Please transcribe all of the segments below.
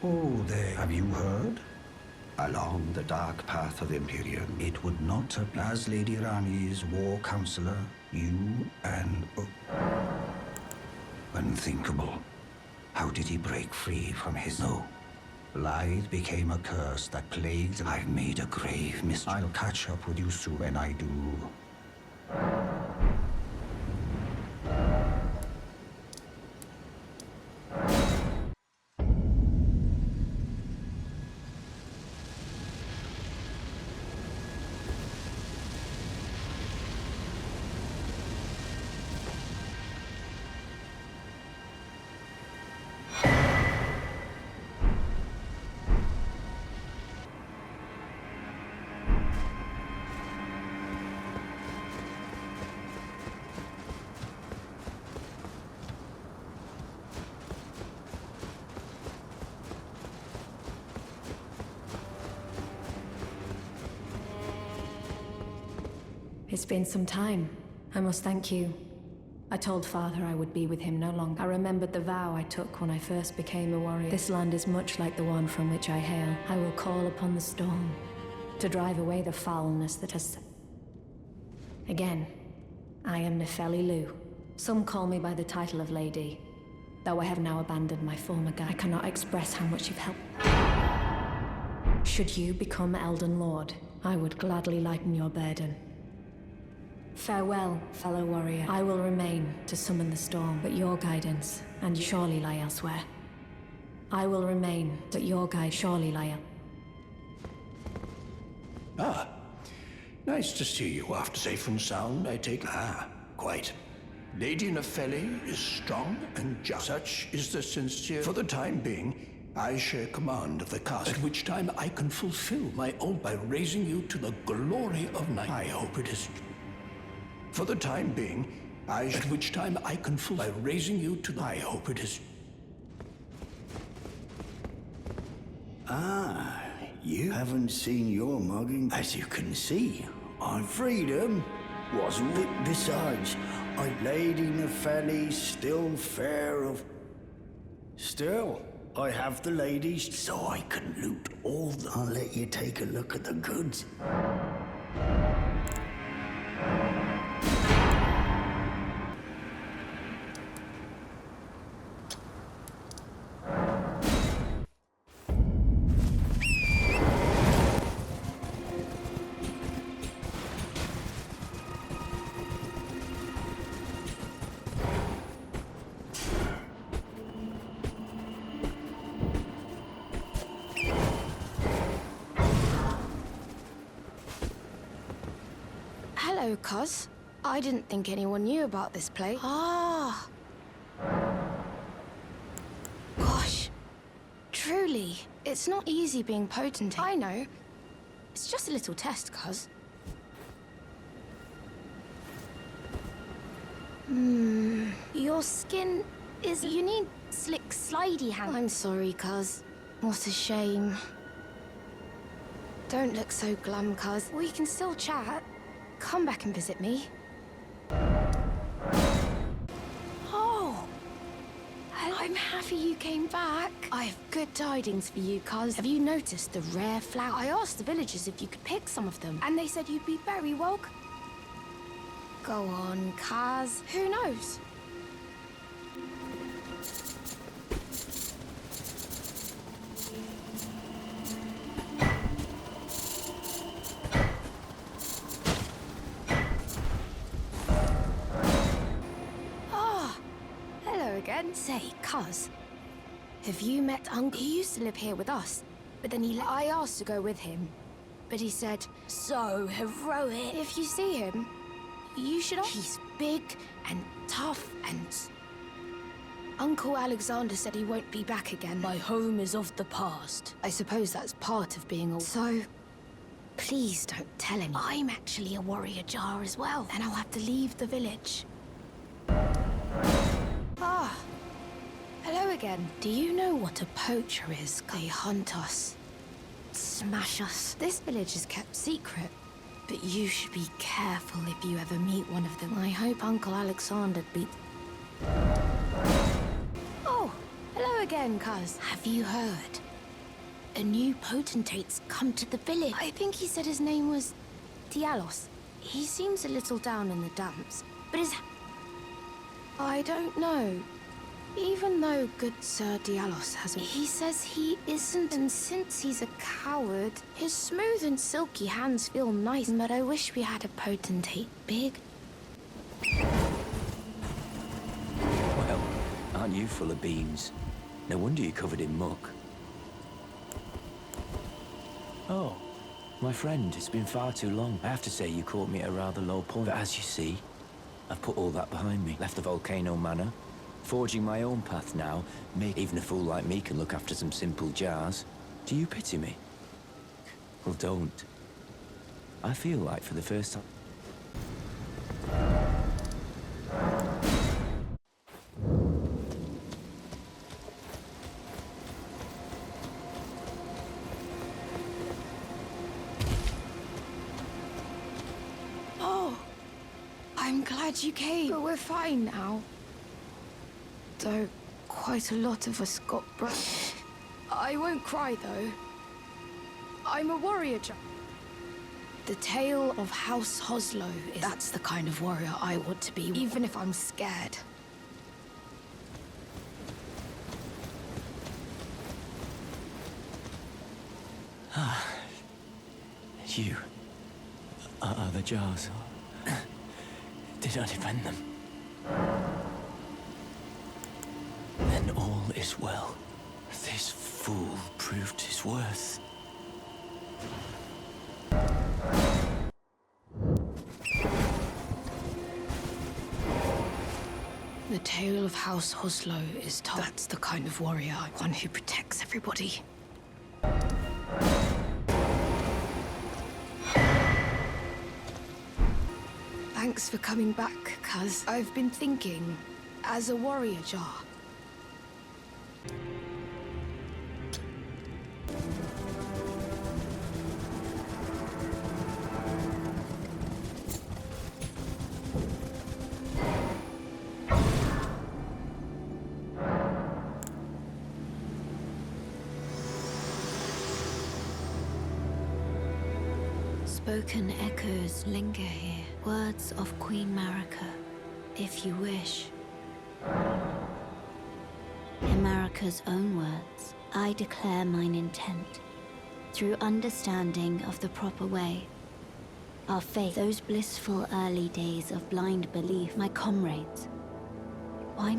Oh, there. Have you heard? Along the dark path of Imperium, it would not have been. As Lady Rani's war counselor, you and... Unthinkable. How did he break free from his... No. Blythe became a curse that plagued... I've made a grave mistake. I'll catch up with you soon when I do. It's been some time. I must thank you. I told Father I would be with him no longer. I remembered the vow I took when I first became a warrior. This land is much like the one from which I hail. I will call upon the storm to drive away the foulness that has... Again, I am Nefeli Lu. Some call me by the title of Lady, though I have now abandoned my former guise. I cannot express how much you've helped. Should you become Elden Lord, I would gladly lighten your burden. Farewell, fellow warrior. I will remain to summon the storm, but your guidance, and surely lie elsewhere. I will remain, but your guide surely lie Ah, nice to see you after safe and sound, I take it. Ah, quite. Lady Nefeli is strong and just. Such is the sincere. For the time being, I share command of the castle, at which time I can fulfill my oath by raising you to the glory of night. I hope it is. For the time being, at which time I can fulfill by raising you to the... I hope it is. Ah, you haven't seen your mugging. As you can see, our freedom wasn't it. Besides, Lady Nefeli's still fair of... Still, I have the ladies, so I can loot all the... I'll let you take a look at the goods. Hello, Cuz. I didn't think anyone knew about this place. Ah. Gosh. Truly, it's not easy being potent. I know. It's just a little test, Cuz. Your skin is... You need slick, slidey hands. I'm sorry, Cuz. What a shame. Don't look so glum, Cuz. We can still chat. Come back and visit me. Oh! I'm happy you came back. I have good tidings for you, Cuz. Have you noticed the rare flower? I asked the villagers if you could pick some of them, and they said you'd be very welcome. Go on, Kaz. Who knows? Say, Cuz, have you met Uncle? He used to live here with us, but then I asked to go with him, but he said, so heroic. If you see him, you should... He's big and tough and... Uncle Alexander said he won't be back again. My home is of the past. I suppose that's part of being a... So, please don't tell him. I'm actually a warrior jar as well, and I'll have to leave the village. Ah. Hello again. Do you know what a poacher is? They hunt us, smash us. This village is kept secret, but you should be careful if you ever meet one of them. I hope Uncle Alexander beat... Oh, hello again, Cuz. Have you heard? a new potentate's come to the village. I think he said his name was Dialos. He seems a little down in the dumps, but I don't know. Even though good Sir Dialos hasn't... He says he isn't, and since he's a coward, his smooth and silky hands feel nice, but I wish we had a potentate big. Well, aren't you full of beans? No wonder you're covered in muck. Oh, my friend, it's been far too long. I have to say you caught me at a rather low point, but as you see, I've put all that behind me. Left the volcano manor, forging my own path now. Even a fool like me can look after some simple jars. Do you pity me? Well, don't. I feel like for the first time... Oh, I'm glad you came. But we're fine now. Though quite a lot of us got I won't cry, though. I'm a warrior. The tale of House Hoslow is... That's the kind of warrior I want to be, even if I'm scared. You are the jars. Did I defend them? Then all is well. This fool proved his worth. The tale of House Hoslow is told. That's the kind of warrior, one who protects everybody. Thanks for coming back, cuz I've been thinking, as a warrior jar. Spoken echoes linger here, words of Queen Marika, if you wish. In Marika's own words, I declare mine intent. Through understanding of the proper way, our faith, those blissful early days of blind belief, my comrades. Why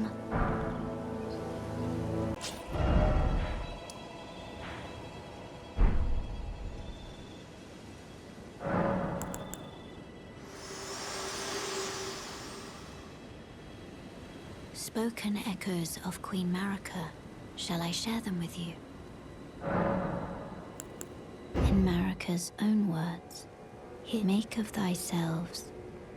Spoken echoes of Queen Marika. Shall I share them with you? In Marika's own words, he make of thyselves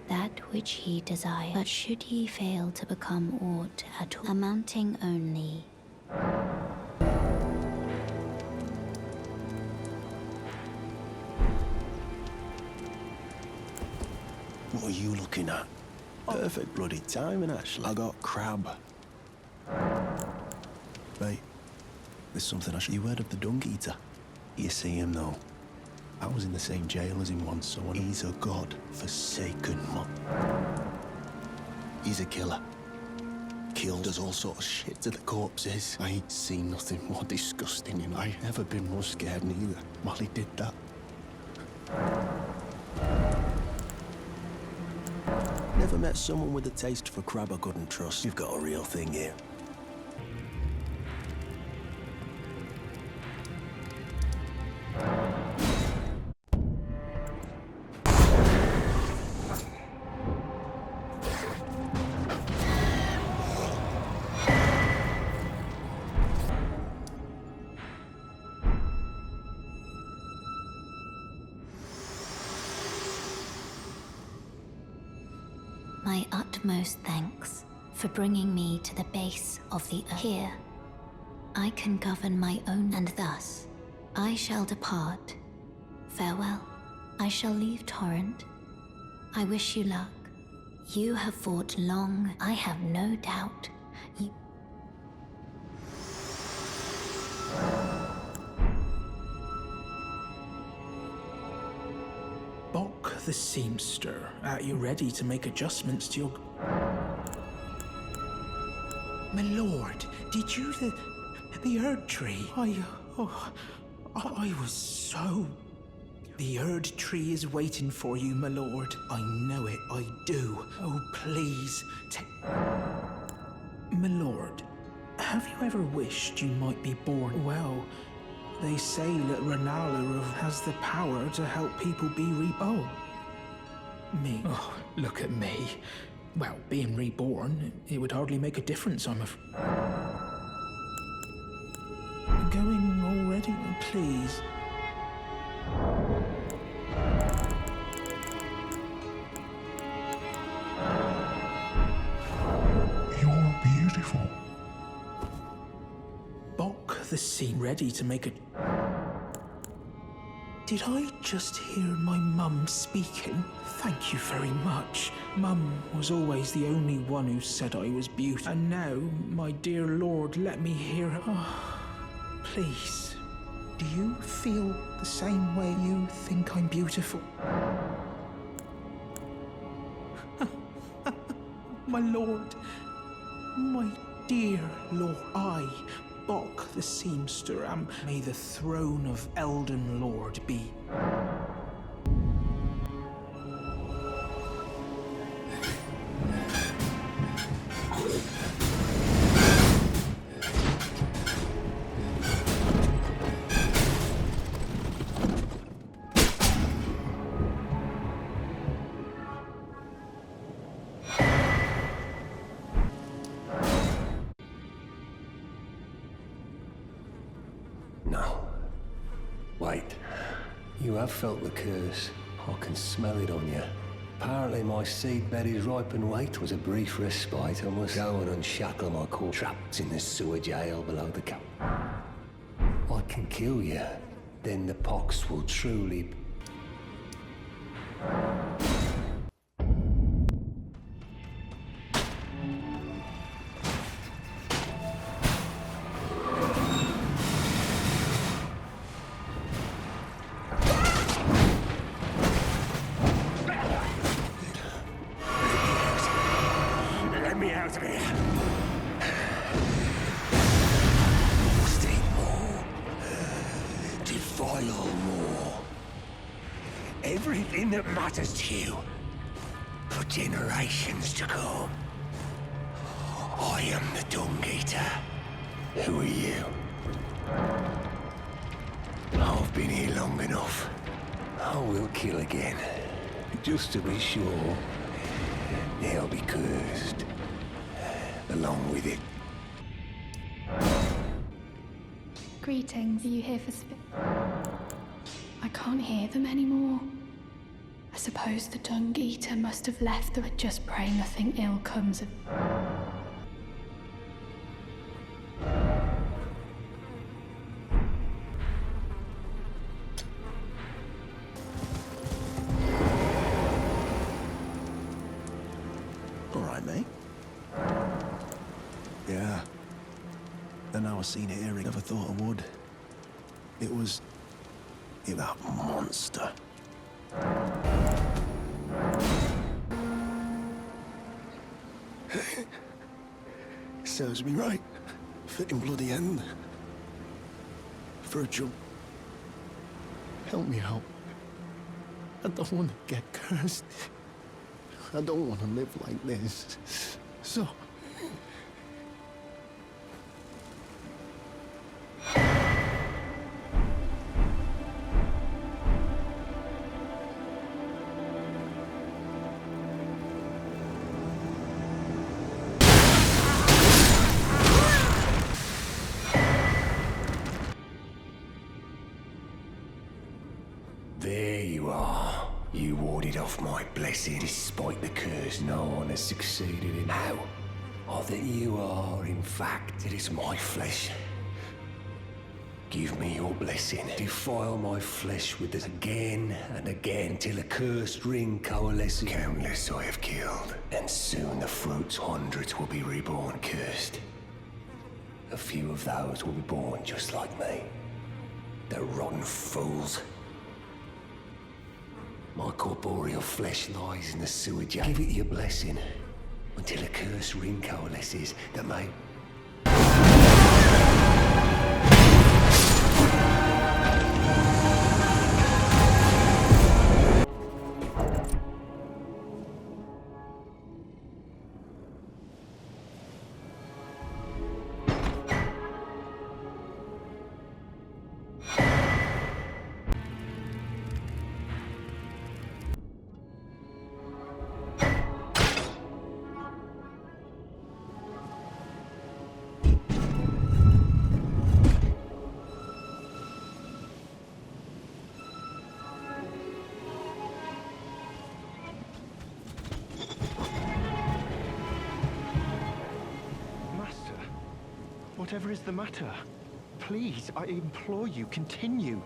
that which he desires. But should ye fail to become aught at all, amounting only What are you looking at? Perfect bloody timing, actually. I got crab. Mate, there's something I should... You heard of the dung eater? You see him, though. I was in the same jail as him once, so he's a god-forsaken man. He's a killer. Killed does all sort of shit to the corpses. I ain't seen nothing more disgusting, and I never been more scared neither while he did that. Never met someone with a taste for crab I couldn't trust. You've got a real thing here. my utmost thanks for bringing me to the base of the earth. Here, I can govern my own, and thus I shall depart. Farewell. I shall leave Torrent. I wish you luck. You have fought long, I have no doubt. the seamster. Are you ready to make adjustments to your... My lord, did you... The Erd tree? I was so... The Erd tree is waiting for you, my lord. I know it, I do. Oh, please, My lord, have you ever wished you might be born? Well, they say that Renalu has the power to help people be Oh. Me. Oh, look at me. Well, being reborn, it would hardly make a difference, I'm afraid. Going already? Please. You're beautiful. Bok the scene ready to make a... Did I just hear my mum speaking? Thank you very much. Mum was always the only one who said I was beautiful. And now, my dear lord, let me hear her. Oh, please, do you feel the same way you think I'm beautiful? My lord, my dear lord, I, Bok the seamster, am... May the throne of Elden Lord be... No. Wait. You have felt the curse. I can smell it on you. Apparently my seedbed is ripe and wait was a brief respite. I must go and unshackle my core trapped in the sewer jail below the cap. I can kill you. Then the pox will truly... Everything that matters to you for generations to come. I am the Dung Eater. Who are you? I've been here long enough. I will kill again. Just to be sure, they'll be cursed. Along with it. Greetings, are you here for I can't hear them anymore. I suppose the Dung Eater must have left them. I just pray nothing ill comes of... All right, mate. Yeah. Then I was seen it here. Never thought I would. It was... that monster. Serves me right. Fitting bloody end. Virgil, help me out. I don't want to get cursed. I don't want to live like this. So... There you are. You warded off my blessing. Despite the curse, no one has succeeded in how. Or that you are, in fact, it is my flesh. Give me your blessing. Defile my flesh with this again and again till a cursed ring coalesces. Countless I have killed, and soon the fruits hundreds will be reborn cursed. A few of those will be born just like me. The rotten fools. My corporeal flesh lies in the sewage. Give it your blessing until a cursed ring coalesces that may... Whatever is the matter? Please, I implore you, continue.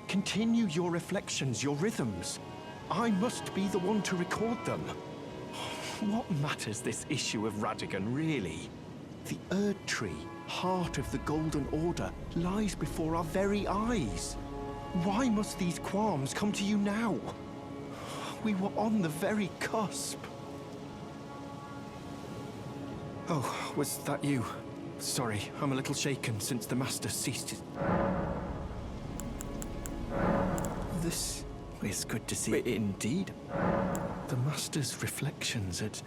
Continue your reflections, your rhythms. I must be the one to record them. What matters this issue of Radigan, really? The Erd Tree, heart of the Golden Order, lies before our very eyes. Why must these qualms come to you now? We were on the very cusp. Oh, was that you? Sorry, I'm a little shaken since the Master ceased his... This is good to see. Indeed. The Master's reflections had,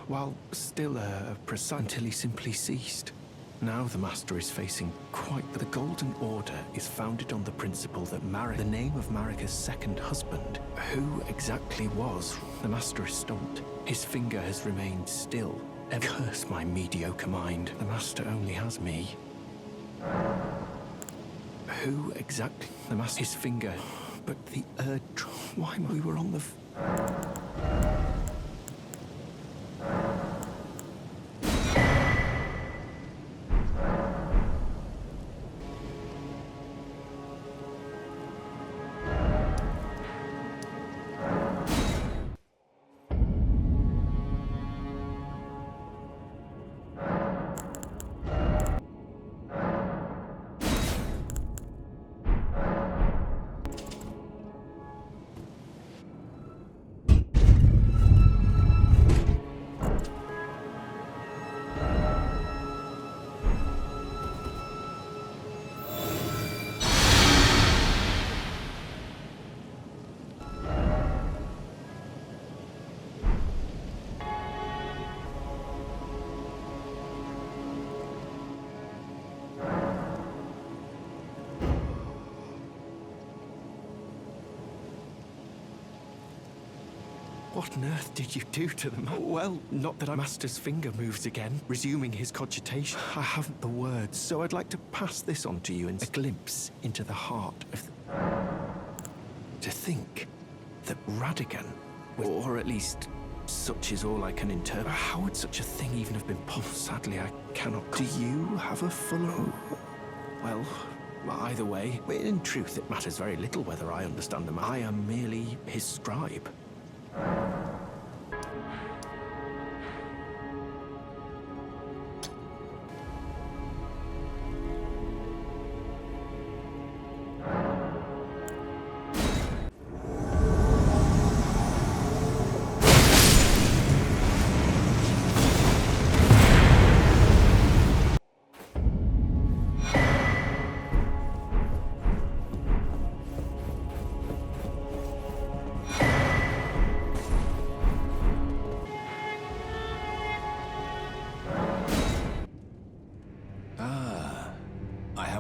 while still precise, until he simply ceased. Now the Master is facing quite... The Golden Order is founded on the principle that the name of Marika's second husband, who exactly was, the Master is stumped. His finger has remained still. Curse my mediocre mind. The Master only has me. Who exactly? The Master... His finger... But the why we were on the... What on earth did you do to them? Well, not that our Master's finger moves again, resuming his cogitation. I haven't the words, so I'd like to pass this on to you in a glimpse into the heart of To think that Radigan, or at least such is all I can interpret. How would such a thing even have been possible? Sadly, I cannot... Do you have a fuller... Well, either way, in truth, it matters very little whether I understand them. I am merely his scribe.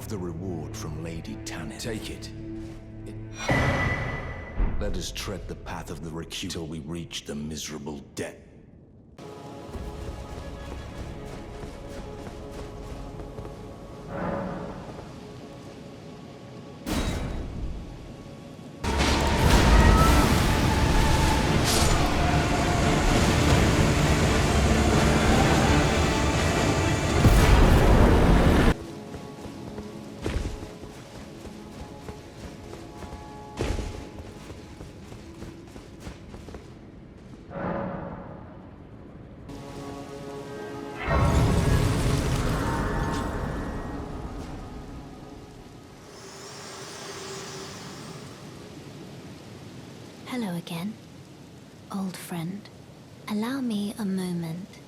The reward from Lady Tannin. Take it. Let us tread the path of the recused till we reach the miserable death. Hello again, old friend. Allow me a moment.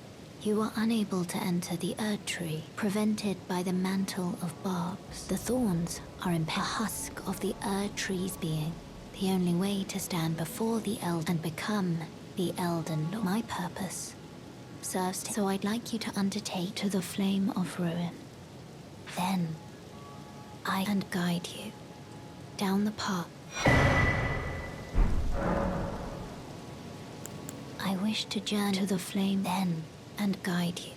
You are unable to enter the Erd Tree, prevented by the mantle of barbs. The thorns are a husk of the Erd Tree's being. The only way to stand before the Eld and become the Elden Lord. My purpose serves to, so I'd like you to undertake to the flame of ruin. Then I can guide you down the path. I wish to journey to the flame then and guide you.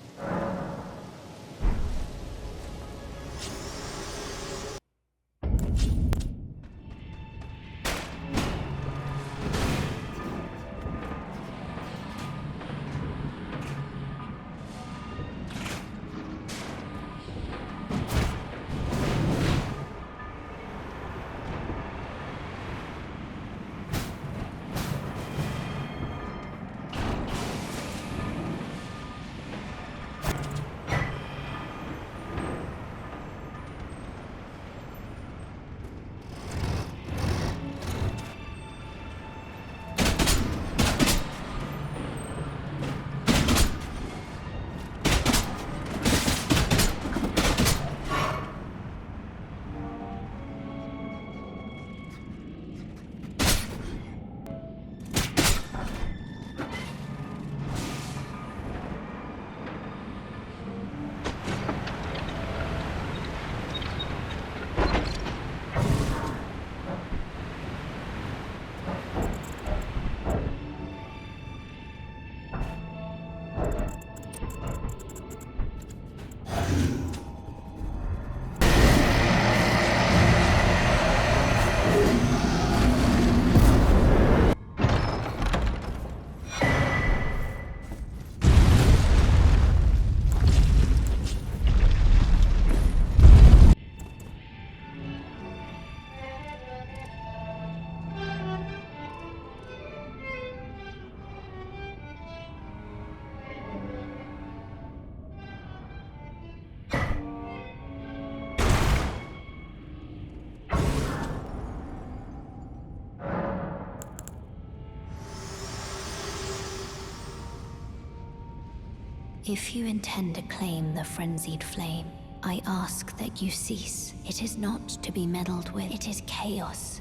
If you intend to claim the frenzied flame, I ask that you cease. It is not to be meddled with. It is chaos.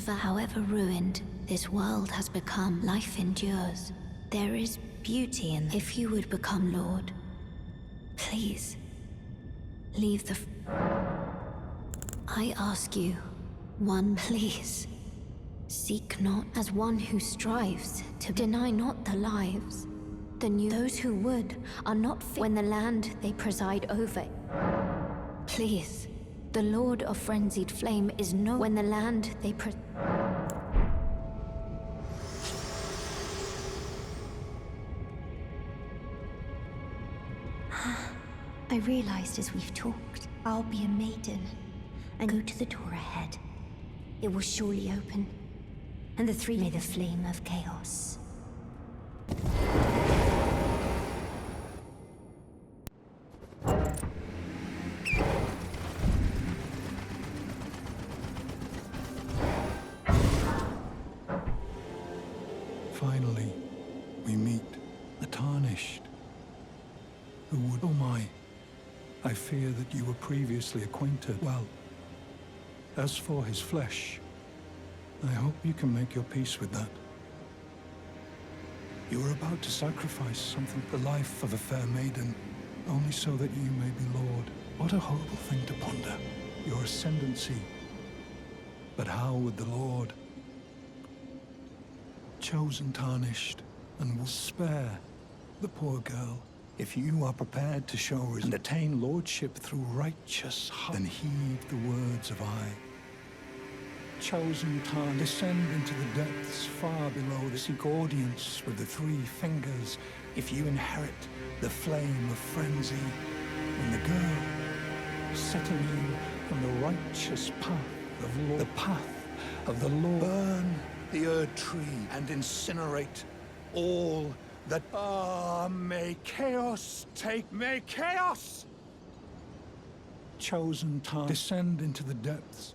However ruined this world has become, life endures. There is beauty in. If you would become Lord, please, leave the... I ask you, one, please. Seek not as one who strives to deny not the lives. Those who would are not fit when the land they preside over. Please, the Lord of Frenzied Flame is no when the land they I realized as we've talked, I'll be a maiden and go to the door ahead. It will surely open, and the three may the flame of chaos. Finally, we meet the Tarnished, who would... Oh my, I fear that you were previously acquainted. Well, as for his flesh, I hope you can make your peace with that. You are about to sacrifice something, the life of a fair maiden, only so that you may be Lord. What a horrible thing to ponder, your ascendancy. But how would the Lord, chosen Tarnished, and will spare the poor girl? If you are prepared to show and attain lordship through righteous heart, then heed the words of I. Chosen Tarn, descend into the depths far below the seek audience with the three fingers. If you inherit the flame of frenzy, when the girl setting you on the righteous path of Lord, the path of the Lord, burn the Erd Tree and incinerate all that may chaos take, may chaos! Chosen Tarn, descend into the depths.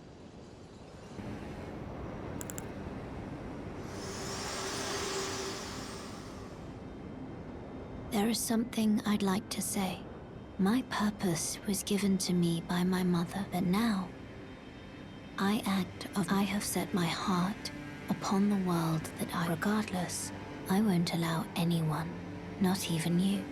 There is something I'd like to say. My purpose was given to me by my mother, but now I have set my heart upon the world that regardless, I won't allow anyone, not even you.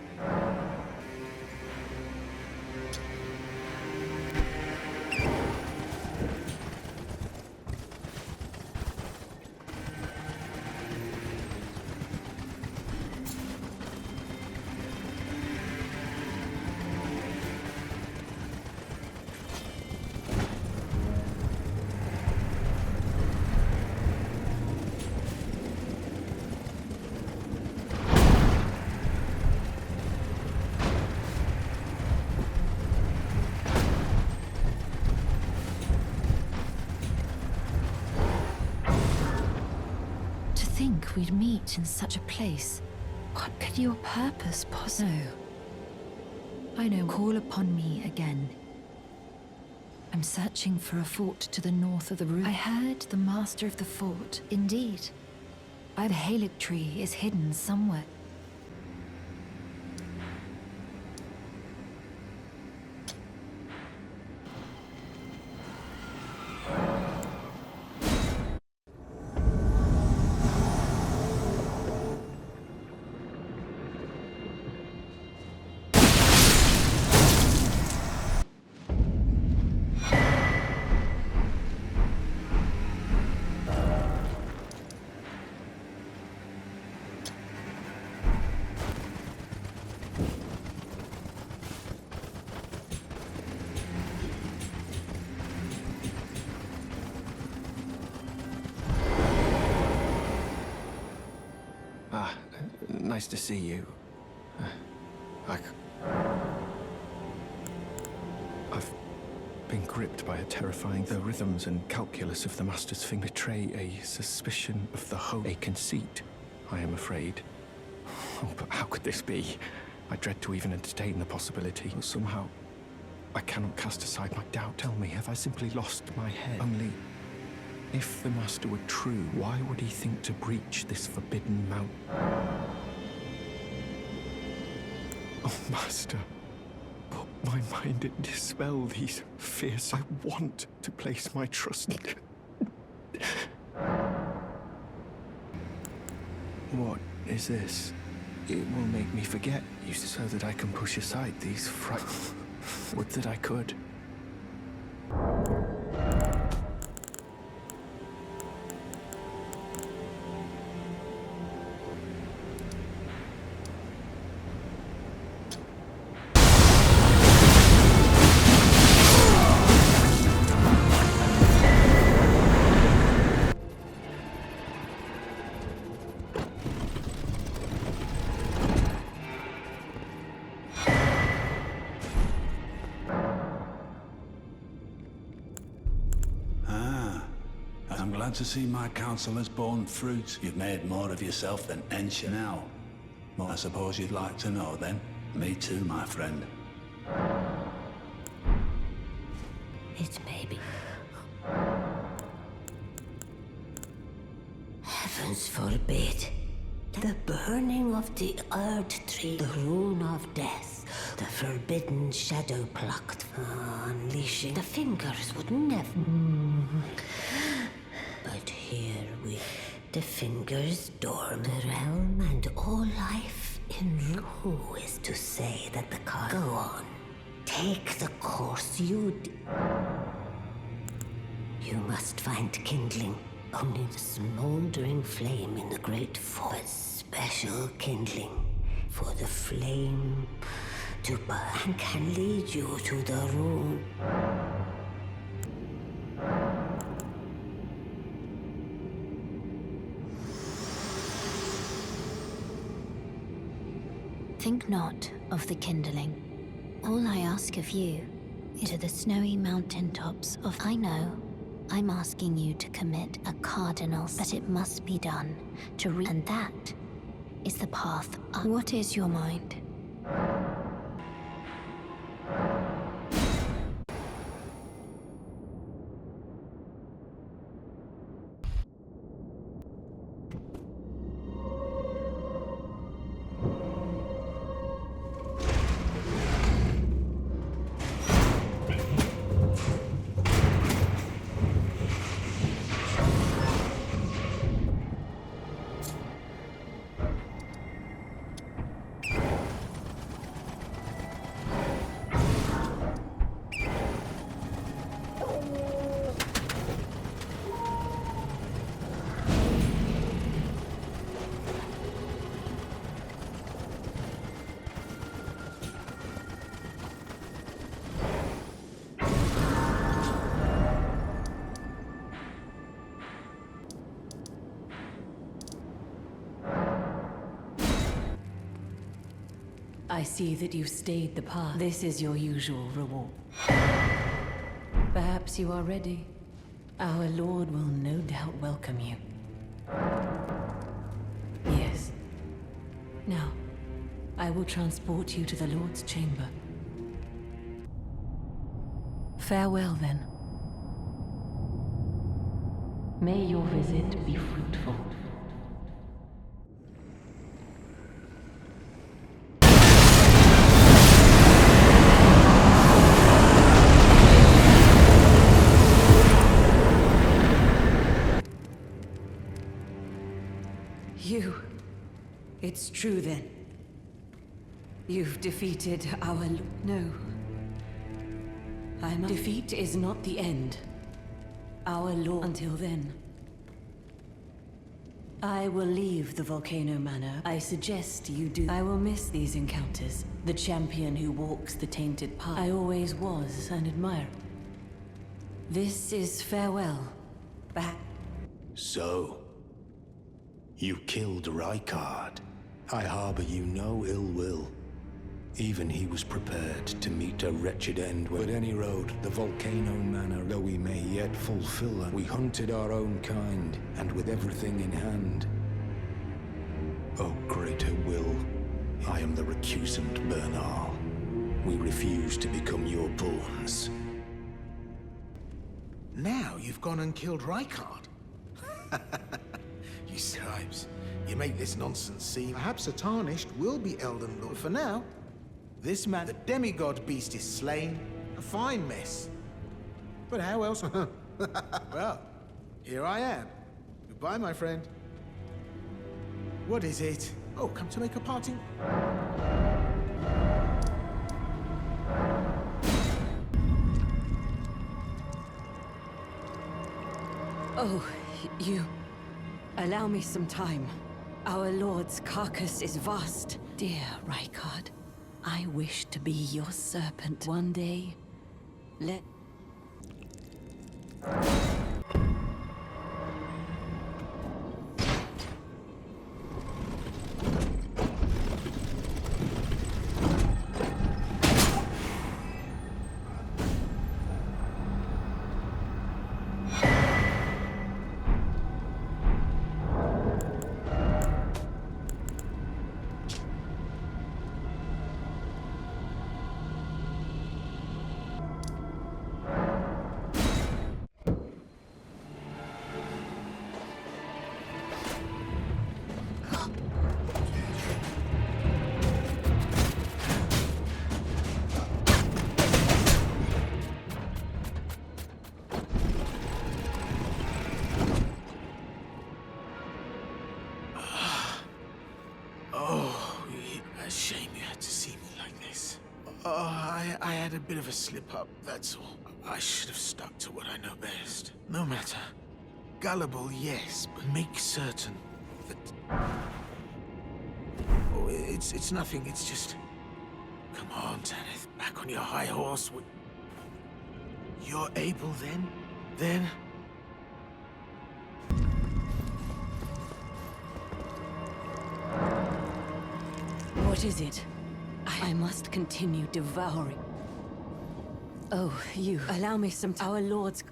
We'd meet in such a place. What could your purpose possibly? No. I know. Call upon me again. I'm searching for a fort to the north of the route. I heard the master of the fort. Indeed. The Halic tree is hidden somewhere. Nice to see you. I've been gripped by a terrifying... The rhythms and calculus of the Master's finger betray a suspicion of the whole. A conceit, I am afraid. Oh, but how could this be? I dread to even entertain the possibility. Somehow, I cannot cast aside my doubt. Tell me, have I simply lost my head? Only, if the Master were true, why would he think to breach this forbidden mountain? Oh, Master, put my mind and dispel these fears. I want to place my trust in... What is this? It will make me forget you so that I can push aside these fright... Would that I could. I'm glad to see my counsel has borne fruit. You've made more of yourself than Ensha now. Well, I suppose you'd like to know then? Me too, my friend. It may be. Heavens forbid. The burning of the Earth Tree, the rune of death, the forbidden shadow plucked, unleashing. The fingers would never... But here we... The fingers dorm the realm and all life in who is to say that the card... Go on. Take the course you... You must find kindling. Only the smoldering flame in the great forest. Special kindling for the flame to burn can lead you to the rune. Think not of the kindling. All I ask of you is to the snowy mountain tops of... I know I'm asking you to commit a cardinal, but it must be done to and that is the path up. What is your mind? I see that you've stayed the path. This is your usual reward. Perhaps you are ready. Our Lord will no doubt welcome you. Yes. Now, I will transport you to the Lord's chamber. Farewell, then. May your visit be fruitful. You... It's true, then. You've defeated our... No. Defeat is not the end. Our Lord... Until then. I will leave the Volcano Manor. I suggest you do. I will miss these encounters. The champion who walks the tainted path. I always was an admirer. This is farewell. Back. So... you killed Rykard. I harbor you no ill will. Even he was prepared to meet a wretched end. But any road, the Volcano Manor, though we may yet fulfill it, we hunted our own kind, and with everything in hand. O greater will, I am the recusant Bernal. We refuse to become your pawns. Now you've gone and killed Rykard. You scribes, you make this nonsense seem... Perhaps a tarnished will be Elden Lord. For now, this man, the demigod beast, is slain. A fine mess. But how else? Well, here I am. Goodbye, my friend. What is it? Oh, come to make a parting... Oh, you... Allow me some time. Our Lord's carcass is vast. Dear Rykard, I wish to be your serpent one day. Let... I had a bit of a slip-up, that's all. I should have stuck to what I know best. No matter. Gullible, yes, but make certain that... Oh, it's nothing, it's just... Come on, Tanith, back on your high horse. You're able then? Then... What is it? I must continue devouring. Oh, you. Allow me some time. Our Lord's...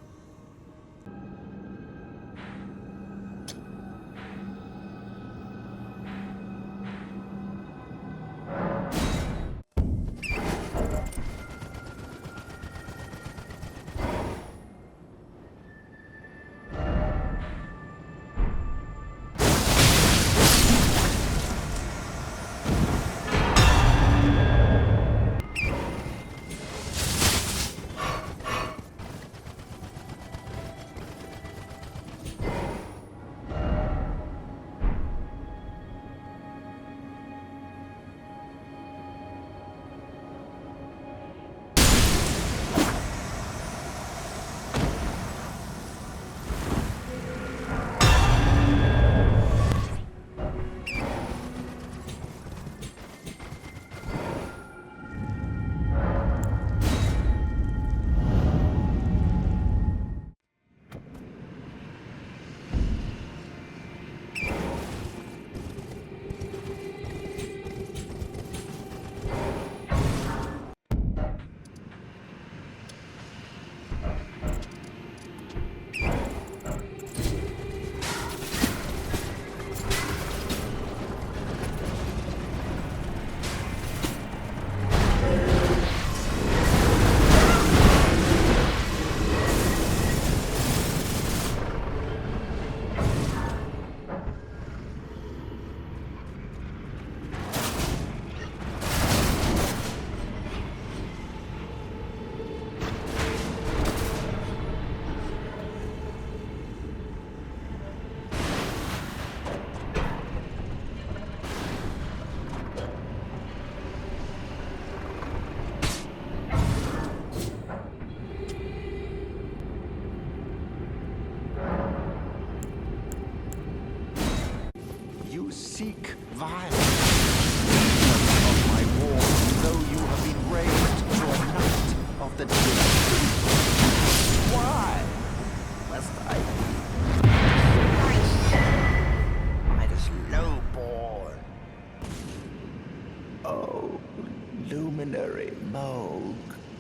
luminary Moog,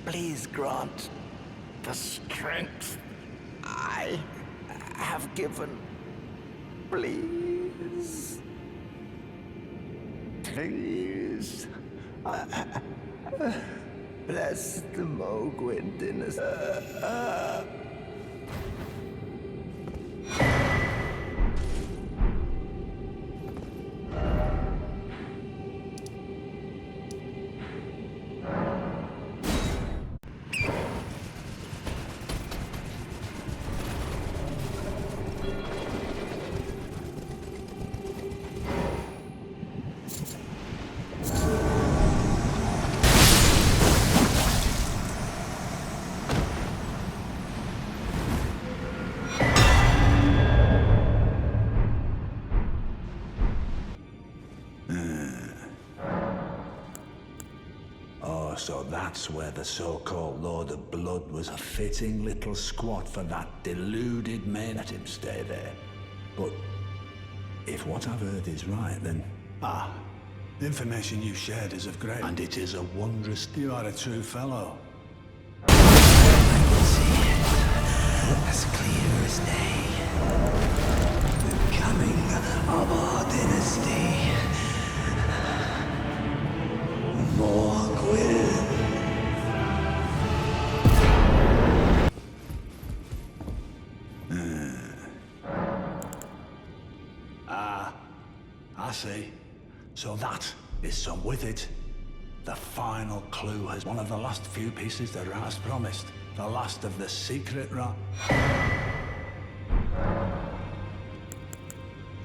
please grant the strength I have given. Please. Please. Bless the Moog dynasty. So that's where the so-called Lord of Blood was a fitting little squat for that deluded man. Let him stay there. But if what I've heard is right, then... the information you shared is of great... And it is a wondrous... You are a true fellow. I can see it, as clear as day. The coming of our dynasty. Morgwin. I see. So that is some with it. The final clue has one of the last few pieces that Rat has promised. The last of the secret Rat.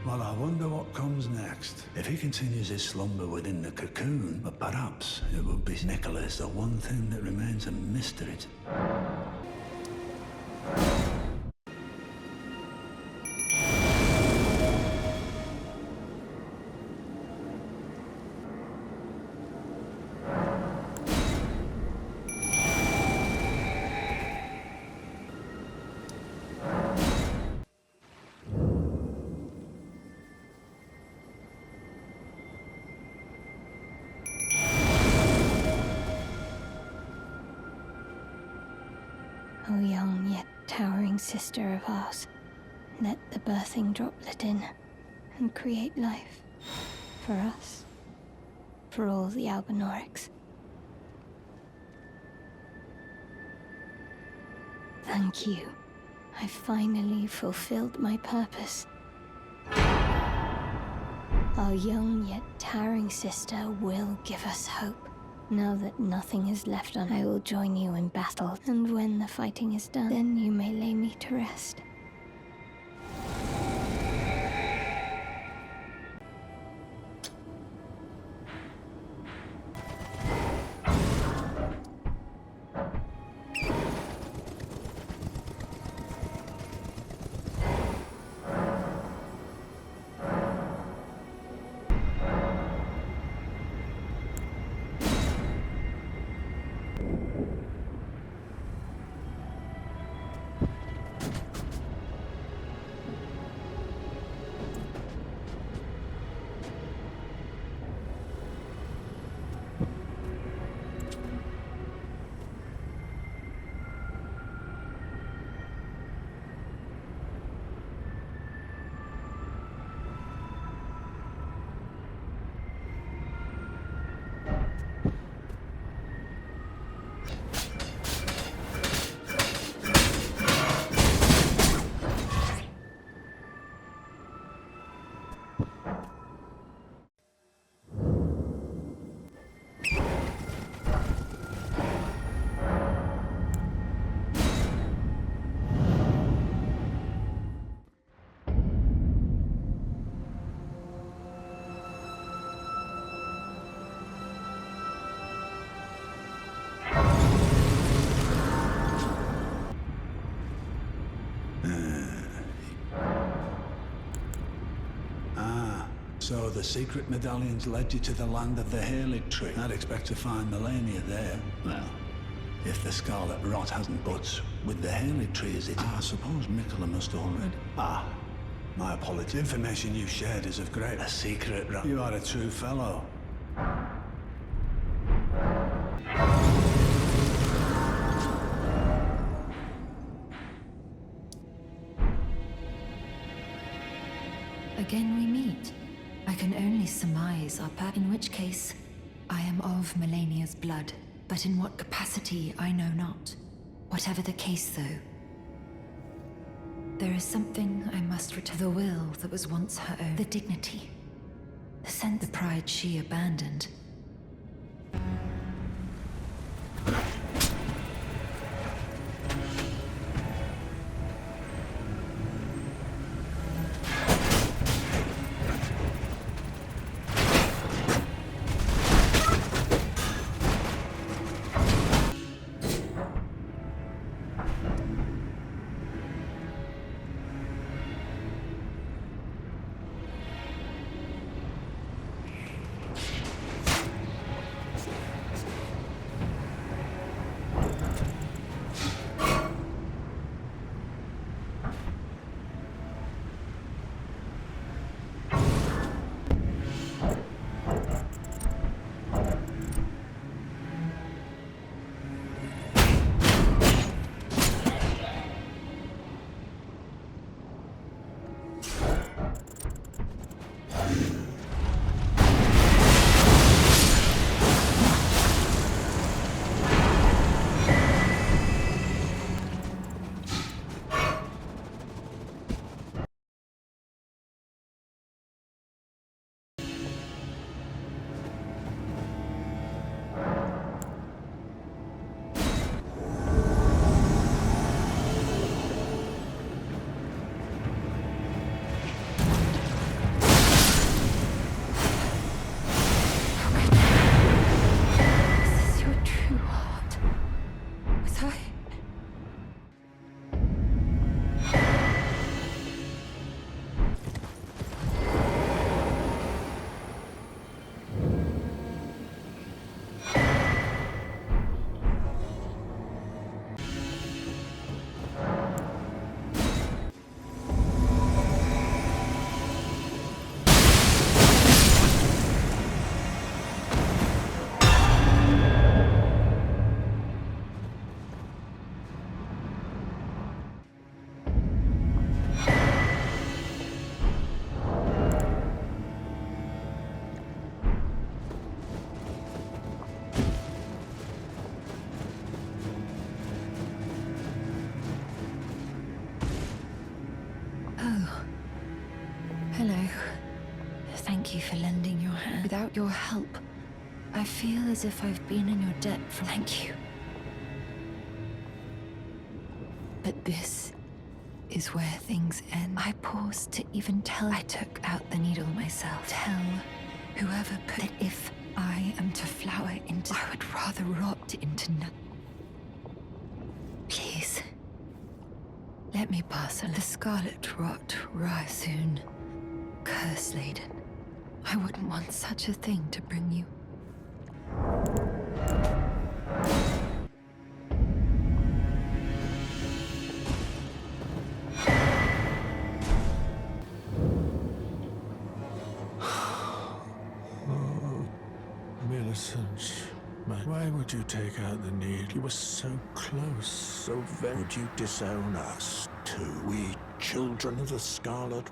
Well, I wonder what comes next. If he continues his slumber within the cocoon, but perhaps it will be Nicholas, the one thing that remains a mystery. O young yet towering sister of ours, let the birthing droplet in and create life for us, for all the Albinorics. Thank you. I finally fulfilled my purpose. Our young yet towering sister will give us hope. Now that nothing is left on, I will join you in battle, and when the fighting is done, then you may lay me to rest. So the secret medallions led you to the land of the Halig tree. I'd expect to find Melania there. Well, if the Scarlet Rot hasn't, but with the Halig tree as it is, I suppose Mikola must already. My apologies. Information you shared is of great. A secret, Rot. You are a true fellow. again we meet. I can only surmise our in which case, I am of Melania's blood, but in what capacity I know not. Whatever the case, though, there is something I must return. The will that was once her own. The dignity. The sense, the pride she abandoned. Hello. Thank you for lending your hand. Without your help, I feel as if I've been in your debt for... Thank you. But this is where things end. I paused to even tell... I took out the needle myself. Tell whoever put... that if I am to flower into... I would rather rot into nothing. Please. Let me pass on. The scarlet rot rise soon. Curse-laden. I wouldn't want such a thing to bring you. Millicent, why would you take out the needle? You were so close, so very... Would you disown us, too? We children of the Scarlet...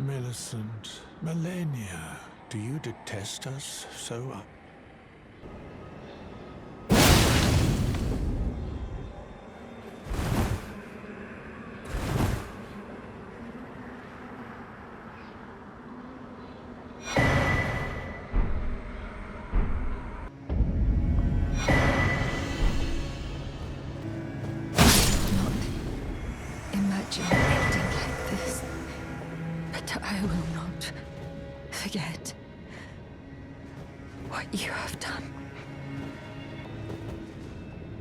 Millicent, Melania, do you detest us so? Imagine ending like this. But I will not forget what you have done.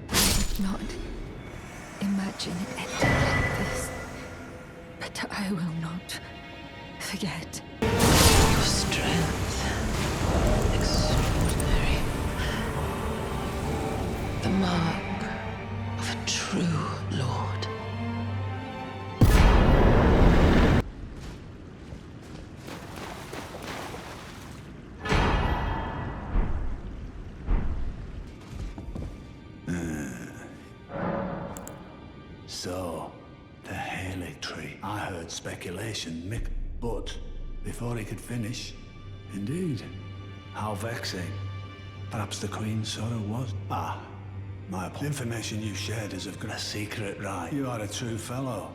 I would not imagine ending like this. But I will not forget your strength. Extraordinary. The mark of a true lord. So, the head military. I heard speculation, Mick, but before he could finish, indeed, how vexing. Perhaps the Queen's sorrow was. My apologies. The information you shared is of a secret, right? You are a true fellow.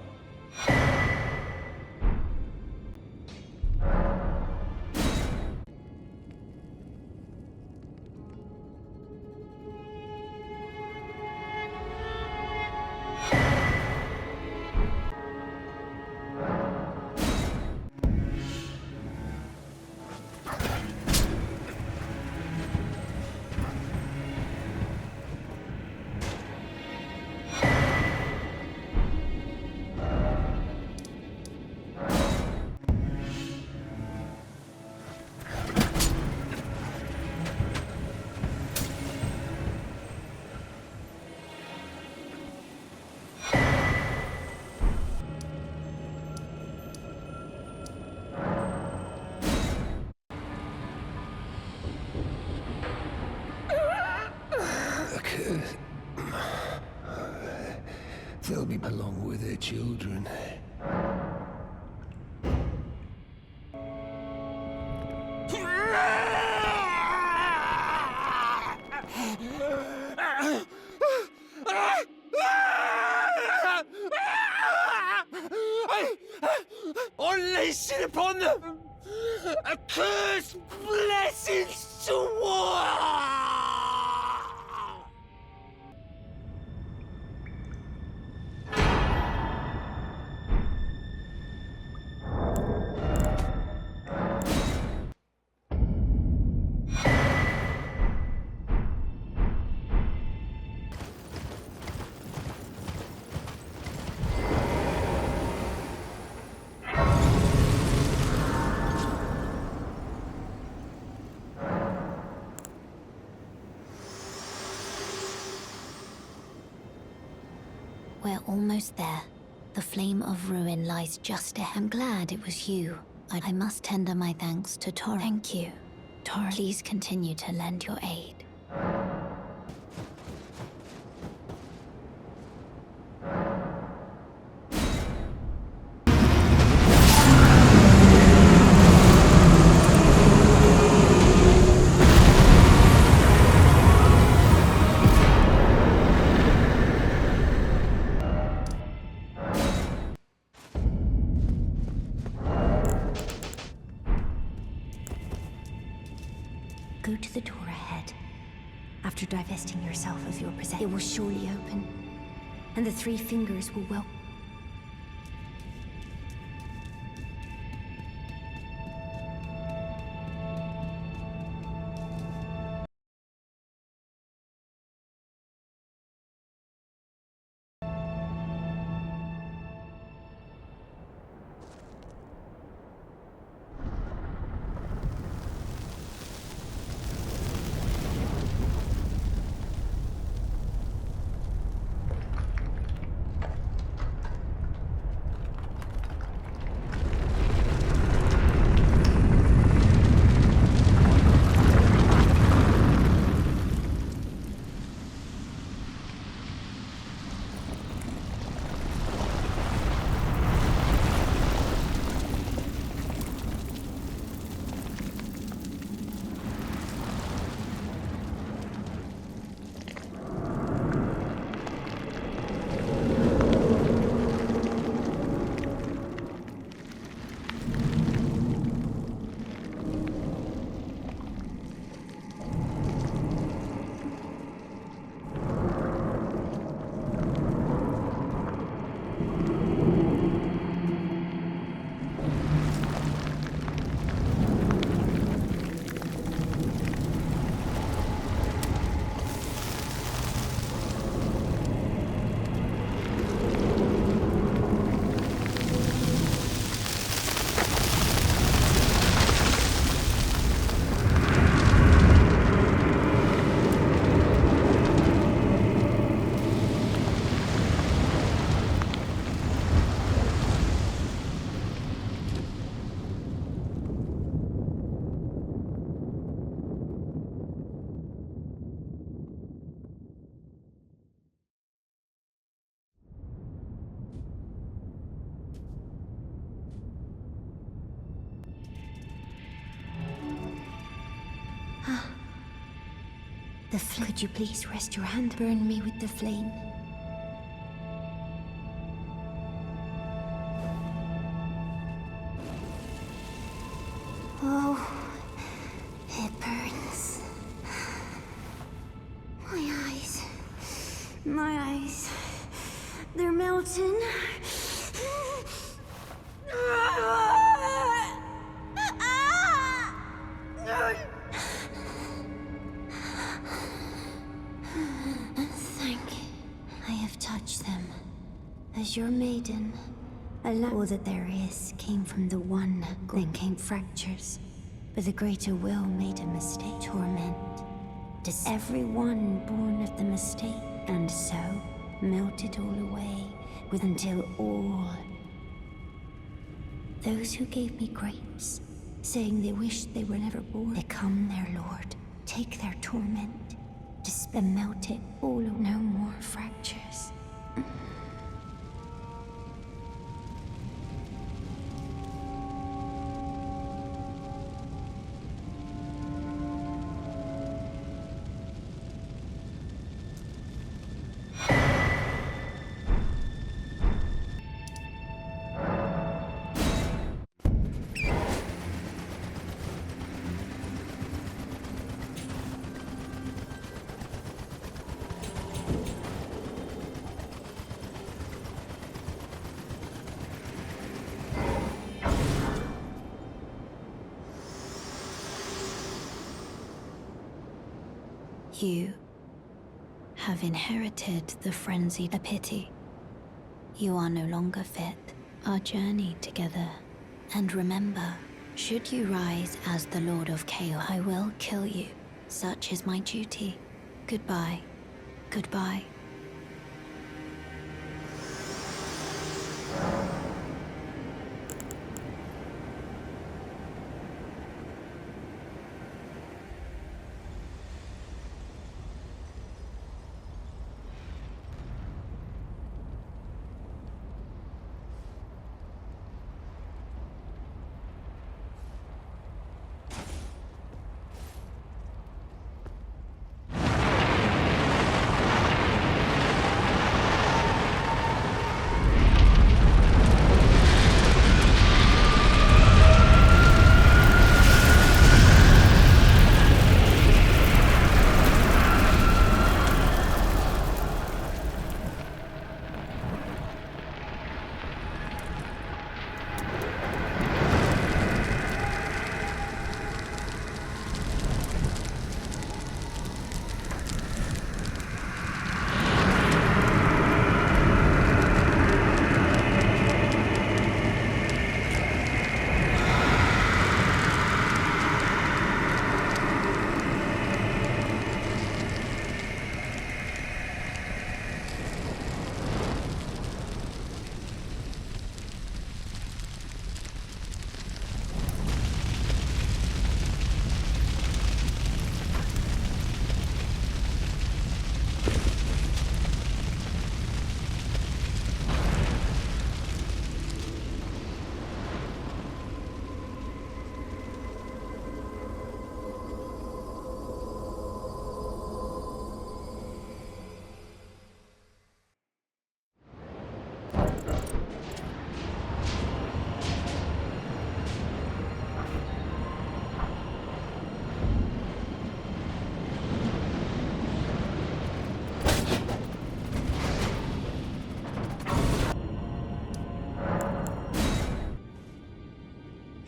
They'll be along with their children. Unleash it upon them! A curse blessings to war! We're almost there. The flame of ruin lies just ahead. I'm glad it was you. I must tender my thanks to Tor. Thank you. Tor, please continue to lend your aid. Go to the door ahead. After divesting yourself of your possessions, it will surely open, and the three fingers will welcome. The flame. Could you please rest your hand? Burn me with the flame. Oh, it burns. My eyes, they're melting. I have touched them. As your maiden, all that there is came from the one, then came fractures. But the greater will made a mistake, torment. Every one born of the mistake, and so melted all away, with until all. Those who gave me grapes, saying they wished they were never born, they come, their lord, take their torment, despair, melt it all, no more fractures. You have inherited the frenzied a pity. You are no longer fit. Our journey together. And remember, should you rise as the Lord of Chaos, I will kill you. Such is my duty. Goodbye. Goodbye.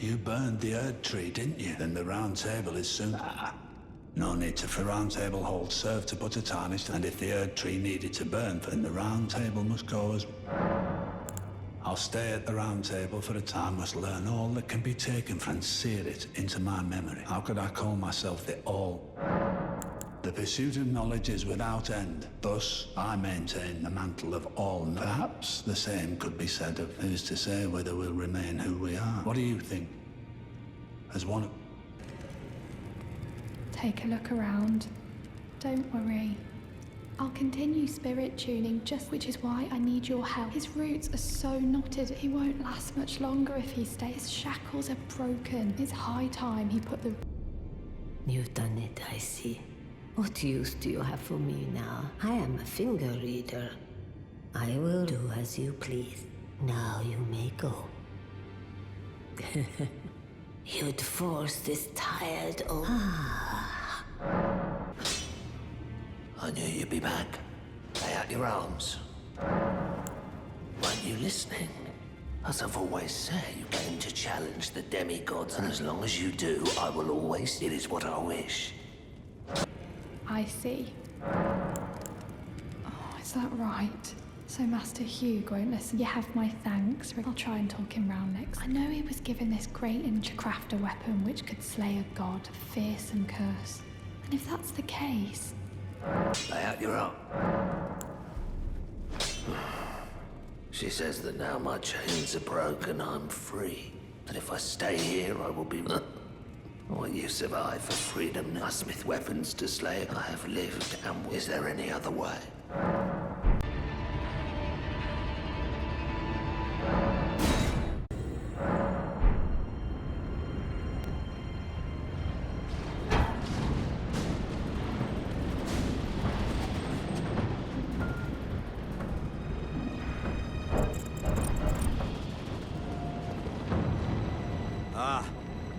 You burned the Erd tree, didn't you? Then the round table is soon... No need to for round table hold serve to put a tarnish, and if the Erd tree needed to burn, then the round table must go as... I'll stay at the round table for a time, must learn all that can be taken from and sear it into my memory. How could I call myself the all? The pursuit of knowledge is without end. Thus, I maintain the mantle of all. Perhaps the same could be said of who's to say whether we'll remain who we are. What do you think? As one of... Take a look around. Don't worry. I'll continue spirit tuning which is why I need your help. His roots are so knotted, he won't last much longer if he stays. His shackles are broken. It's high time he put the... You've done it, I see. What use do you have for me now? I am a finger reader. I will do as you please. Now you may go. You'd force this tired old... I knew you'd be back. Lay out your arms. Weren't you listening? As I've always said, you came to challenge the demigods, and as long as you do, I will always... It is what I wish. I see. Oh, is that right? So Master Hugh won't listen. You have my thanks. I'll try and talk him round next. I know he was given this great craft a weapon which could slay a god, a fearsome curse. And if that's the case... Lay out your arm. She says that now my chains are broken, I'm free. That if I stay here, I will be... What you survive for freedom, I smith weapons to slay it. I have lived, and is there any other way?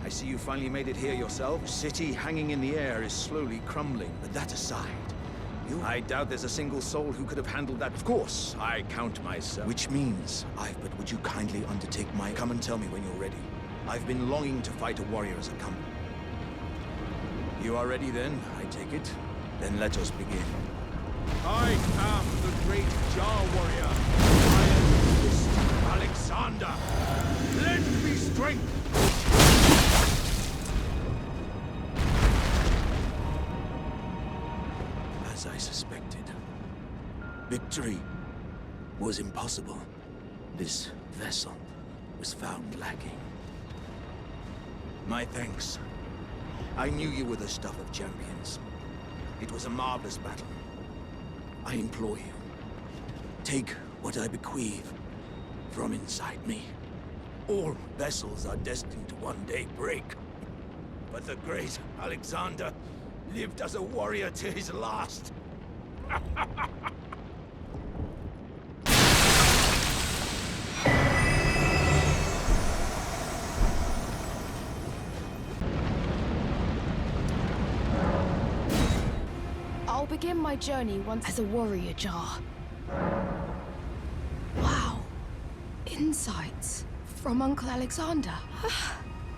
I see you finally made it here yourself. The city hanging in the air is slowly crumbling. But that aside, I doubt there's a single soul who could have handled that. Of course, I count myself. Which means, but would you kindly undertake my... Come and tell me when you're ready. I've been longing to fight a warrior as a company. You are ready then, I take it? Then let us begin. I am the great Jar warrior. I am Fist Alexander. Lend me strength. As I suspected, victory was impossible. This vessel was found lacking. My thanks. I knew you were the stuff of champions. It was a marvelous battle. I implore you, take what I bequeath from inside me. All vessels are destined to one day break. But the great Alexander lived as a warrior to his last. I'll begin my journey once as a warrior jar. Wow. Insights from Uncle Alexander.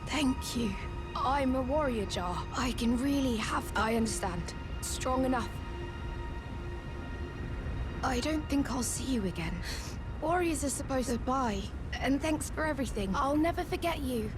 Thank you. I'm a warrior jar. I can really have... I understand. Strong enough. I don't think I'll see you again. Warriors are supposed to buy. And thanks for everything. I'll never forget you.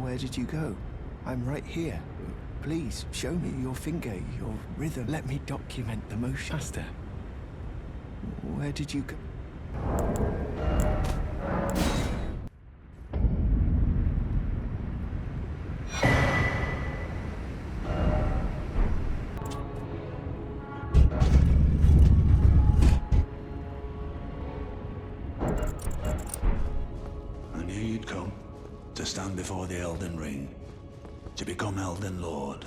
Where did you go? I'm right here. Please, show me your finger, your rhythm. Let me document the motion. Master, where did you go? knew you'd come. To stand before the Elden Ring. To become Elden Lord.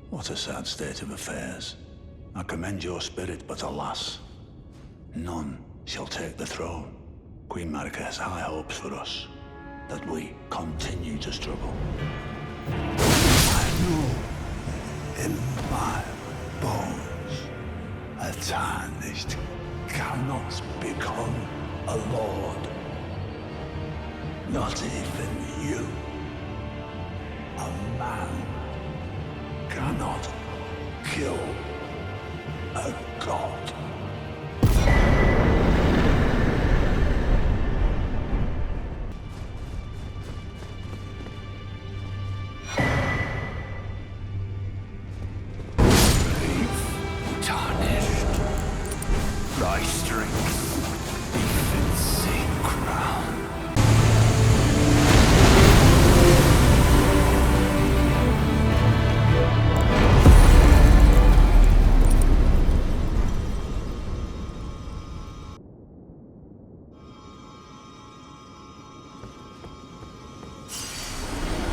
What a sad state of affairs. I commend your spirit, but alas, none shall take the throne. Queen Marika has high hopes for us, that we continue to struggle. I know in my bones a tarnished cannot become a lord. Not even you. A man cannot kill a god.